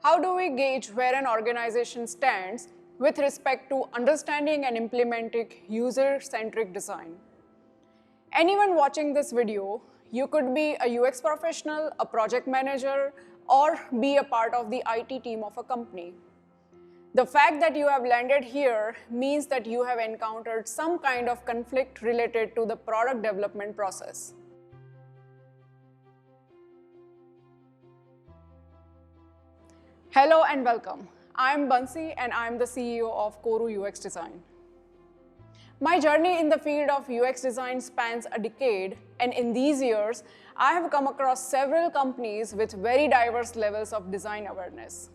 How do we gauge where an organization stands with respect to understanding and implementing user-centric design? Anyone watching this video, you could be a UX professional, a project manager, or be a part of the IT team of a company. The fact that you have landed here means that you have encountered some kind of conflict related to the product development process. Hello and welcome. I'm Bansi and I'm the CEO of Koru UX Design. My journey in the field of UX design spans a decade, and in these years, I have come across several companies with very diverse levels of design awareness.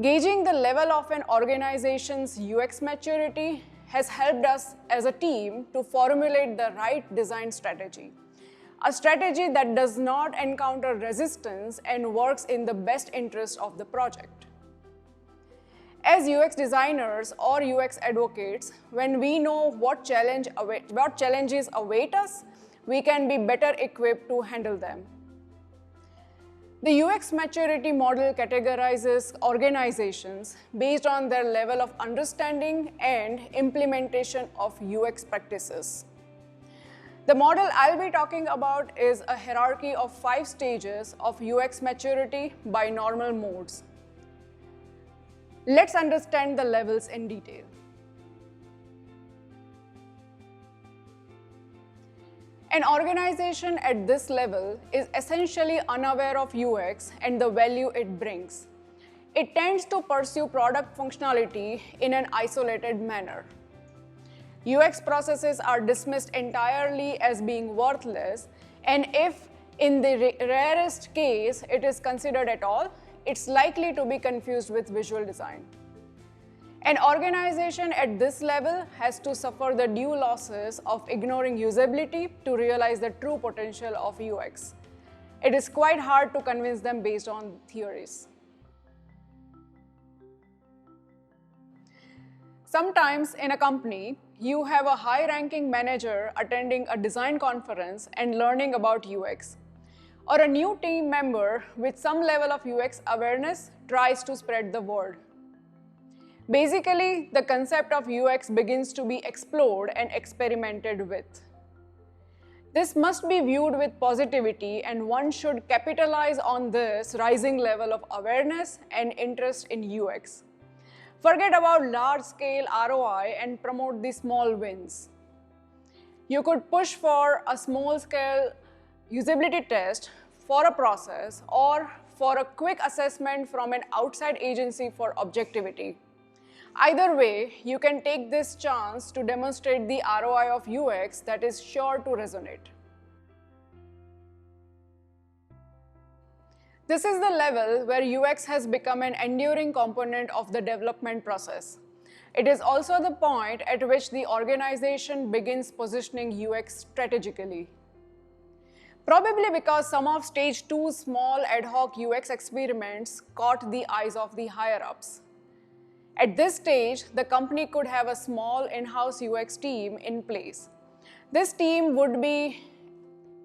Gauging the level of an organization's UX maturity has helped us as a team to formulate the right design strategy. A strategy that does not encounter resistance and works in the best interest of the project. As UX designers or UX advocates, when we know what challenges await us, we can be better equipped to handle them. The UX maturity model categorizes organizations based on their level of understanding and implementation of UX practices. The model I'll be talking about is a hierarchy of 5 stages of UX maturity by normal modes. Let's understand the levels in detail. An organization at this level is essentially unaware of UX and the value it brings. It tends to pursue product functionality in an isolated manner. UX processes are dismissed entirely as being worthless, and if in the rarest case it is considered at all, it's likely to be confused with visual design. An organization at this level has to suffer the due losses of ignoring usability to realize the true potential of UX. It is quite hard to convince them based on theories. Sometimes in a company, you have a high-ranking manager attending a design conference and learning about UX, or a new team member with some level of UX awareness tries to spread the word. Basically, the concept of UX begins to be explored and experimented with. This must be viewed with positivity, and one should capitalize on this rising level of awareness and interest in UX. Forget about large-scale ROI and promote the small wins. You could push for a small-scale usability test for a process or for a quick assessment from an outside agency for objectivity. Either way, you can take this chance to demonstrate the ROI of UX that is sure to resonate. This is the level where UX has become an enduring component of the development process. It is also the point at which the organization begins positioning UX strategically. Probably because some of stage 2's small ad hoc UX experiments caught the eyes of the higher-ups. At this stage, the company could have a small in-house UX team in place. This team would be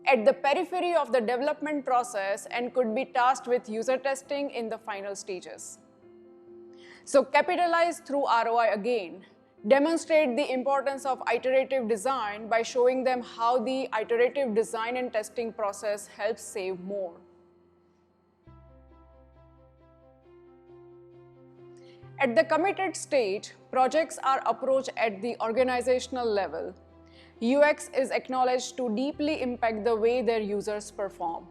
at the periphery of the development process and could be tasked with user testing in the final stages. So capitalize through ROI again. Demonstrate the importance of iterative design by showing them how the iterative design and testing process helps save more. At the committed stage, projects are approached at the organizational level. UX is acknowledged to deeply impact the way their users perform.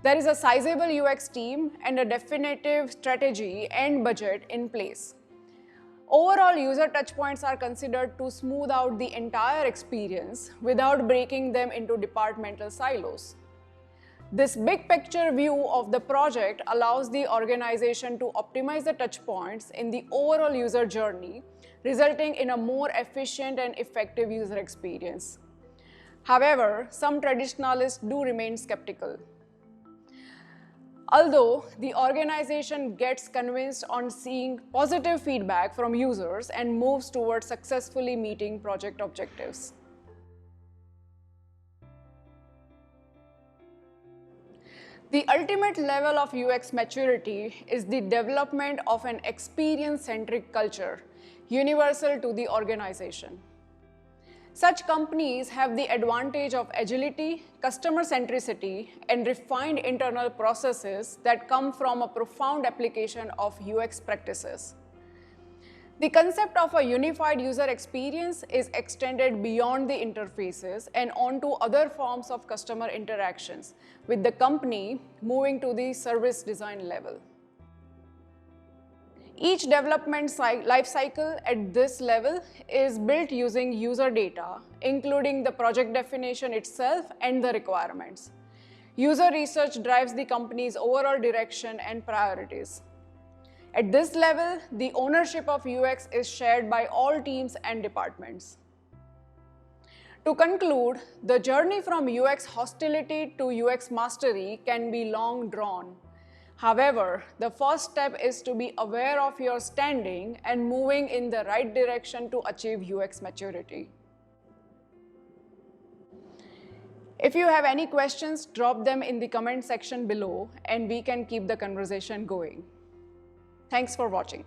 There is a sizable UX team and a definitive strategy and budget in place. Overall, user touchpoints are considered to smooth out the entire experience without breaking them into departmental silos. This big picture view of the project allows the organization to optimize the touchpoints in the overall user journey, resulting in a more efficient and effective user experience. However, some traditionalists do remain skeptical. Although the organization gets convinced on seeing positive feedback from users and moves towards successfully meeting project objectives. The ultimate level of UX maturity is the development of an experience-centric culture, universal to the organization. Such companies have the advantage of agility, customer centricity, and refined internal processes that come from a profound application of UX practices. The concept of a unified user experience is extended beyond the interfaces and onto other forms of customer interactions, with the company moving to the service design level. Each development lifecycle at this level is built using user data, including the project definition itself and the requirements. User research drives the company's overall direction and priorities. At this level, the ownership of UX is shared by all teams and departments. To conclude, the journey from UX hostility to UX mastery can be long drawn. However, the first step is to be aware of your standing and moving in the right direction to achieve UX maturity. If you have any questions, drop them in the comment section below and we can keep the conversation going. Thanks for watching.